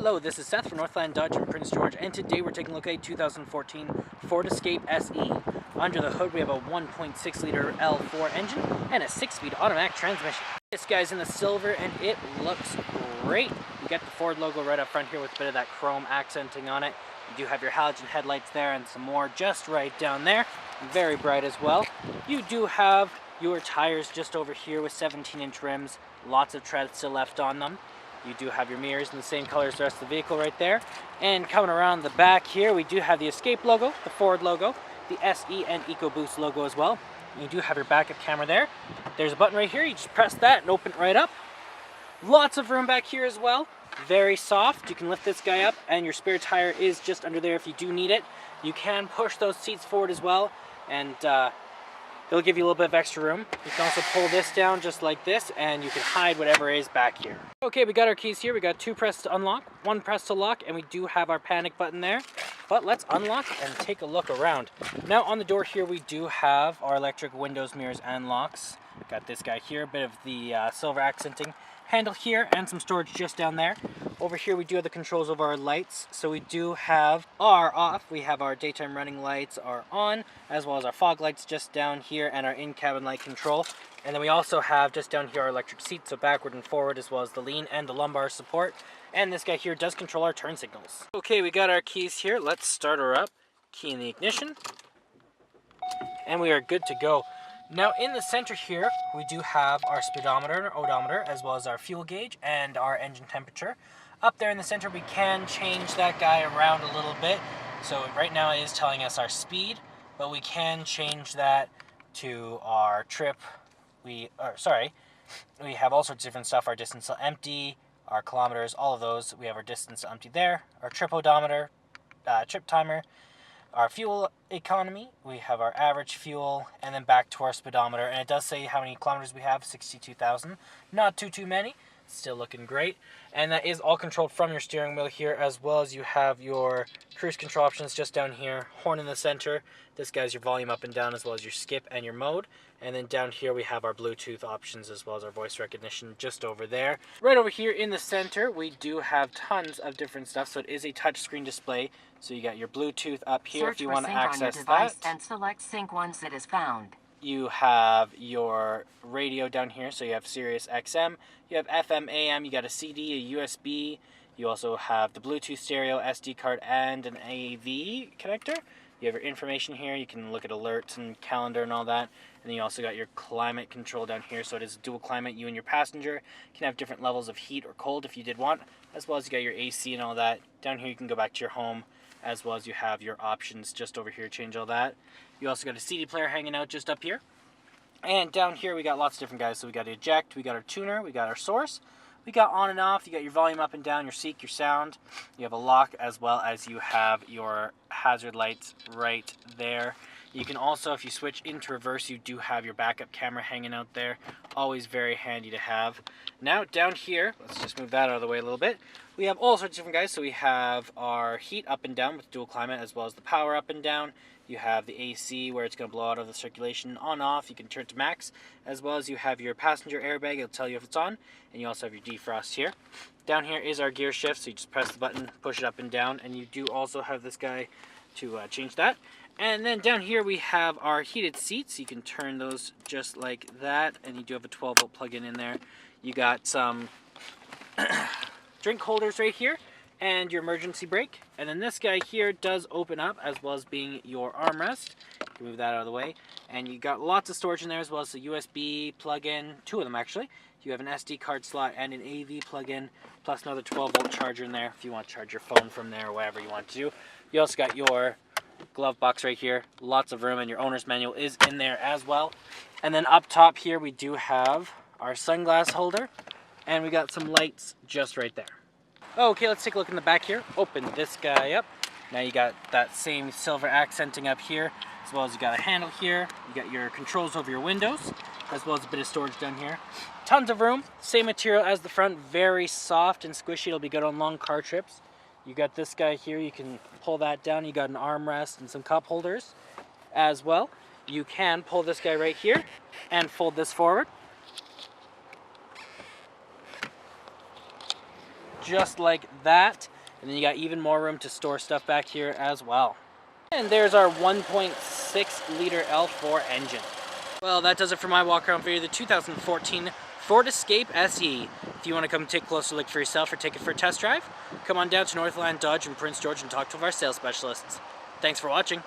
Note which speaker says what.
Speaker 1: Hello, this is Seth from Northland Dodge in Prince George, and today we're taking a look at a 2014 Ford Escape SE. Under the hood we have a 1.6 liter L4 engine and a 6-speed automatic transmission. This guy's in the silver and it looks great. You got the Ford logo right up front here with a bit of that chrome accenting on it. You do have your halogen headlights there and some more just right down there. Very bright as well. You do have your tires just over here with 17-inch rims. Lots of tread still left on them. You do have your mirrors in the same color as the rest of the vehicle right there. And coming around the back here, we do have the Escape logo, the Ford logo, the SE and EcoBoost logo as well. You do have your backup camera there. There's a button right here. You just press that and open it right up. Lots of room back here as well. Very soft. You can lift this guy up and your spare tire is just under there if you do need it. You can push those seats forward as well, and they'll give you a little bit of extra room. You can also pull this down just like this, and you can hide whatever is back here. Okay, we got our keys here. We got 2 press to unlock, 1 press to lock, and we do have our panic button there. But let's unlock and take a look around. Now on the door here, we do have our electric windows, mirrors, and locks. Got this guy here, a bit of the silver accenting handle here, and some storage just down there. Over here we do have the controls of our lights. So we do have our off, we have our daytime running lights are on, as well as our fog lights just down here, and our in-cabin light control. And then we also have just down here our electric seats, so backward and forward, as well as the lean and the lumbar support. And this guy here does control our turn signals. Okay, we got our keys here. Let's start her up. Key in the ignition. And we are good to go. Now in the center here, we do have our speedometer and our odometer, as well as our fuel gauge and our engine temperature. Up there in the center, we can change that guy around a little bit. So right now it is telling us our speed, but we can change that to our trip. We have all sorts of different stuff. Our distance to empty, our kilometers, all of those. We have our distance to empty there, our trip odometer, trip timer, our fuel economy, we have our average fuel, and then back to our speedometer. And it does say how many kilometers we have, 62,000. Not too many. Still looking great. And that is all controlled from your steering wheel here, as well as you have your cruise control options just down here. Horn in the center. This guy's your volume up and down, as well as your skip and your mode. And then down here we have our Bluetooth options, as well as our voice recognition just over there. Right over here in the center, we do have tons of different stuff. So it is a touchscreen display. So you got your Bluetooth up here if you want to access that.
Speaker 2: And select sync once it is found.
Speaker 1: You have your radio down here, so you have Sirius XM, you have FM, AM, you got a CD, a USB, you also have the Bluetooth stereo, SD card, and an AV connector. You have your information here, you can look at alerts and calendar and all that, and then you also got your climate control down here, so it is dual climate. You and your passenger can have different levels of heat or cold if you did want, as well as you got your AC and all that. Down here you can go back to your home, as well as you have your options just over here, change all that. You also got a CD player hanging out just up here. And down here we got lots of different guys. So we got eject, we got our tuner, we got our source, we got on and off, you got your volume up and down, your seek, your sound. You have a lock, as well as you have your hazard lights right there. You can also, if you switch into reverse, you do have your backup camera hanging out there. Always very handy to have. Now down here, let's just move that out of the way a little bit. We have all sorts of different guys. So we have our heat up and down with dual climate, as well as the power up and down. You have the AC where it's going to blow out of the circulation on off. You can turn it to max, as well as you have your passenger airbag. It'll tell you if it's on, and you also have your defrost here. Down here is our gear shift, so you just press the button, push it up and down, and you do also have this guy to change that. And then down here we have our heated seats. You can turn those just like that, and you do have a 12-volt plug-in in there. You got some drink holders right here, and your emergency brake. And then this guy here does open up, as well as being your armrest. You can move that out of the way. And you got lots of storage in there, as well as a USB plug-in, 2 of them actually. You have an SD card slot and an AV plug-in, plus another 12-volt charger in there if you want to charge your phone from there or whatever you want to do. You also got your glove box right here. Lots of room, and your owner's manual is in there as well. And then up top here we do have our sunglass holder, and we got some lights just right there. Okay, let's take a look in the back here. Open this guy up. Now you got that same silver accenting up here, as well as you got a handle here. You got your controls over your windows, as well as a bit of storage down here. Tons of room. Same material as the front. Very soft and squishy. It'll be good on long car trips. You got this guy here. You can pull that down. You got an armrest and some cup holders as well. You can pull this guy right here and fold this forward. Just like that. And then you got even more room to store stuff back here as well. And there's our 1.6 liter L4 engine. Well, that does it for my walk around video of the 2014 Ford Escape SE. If you want to come take a closer look for yourself or take it for a test drive, come on down to Northland Dodge in Prince George and talk to one of our sales specialists. Thanks for watching.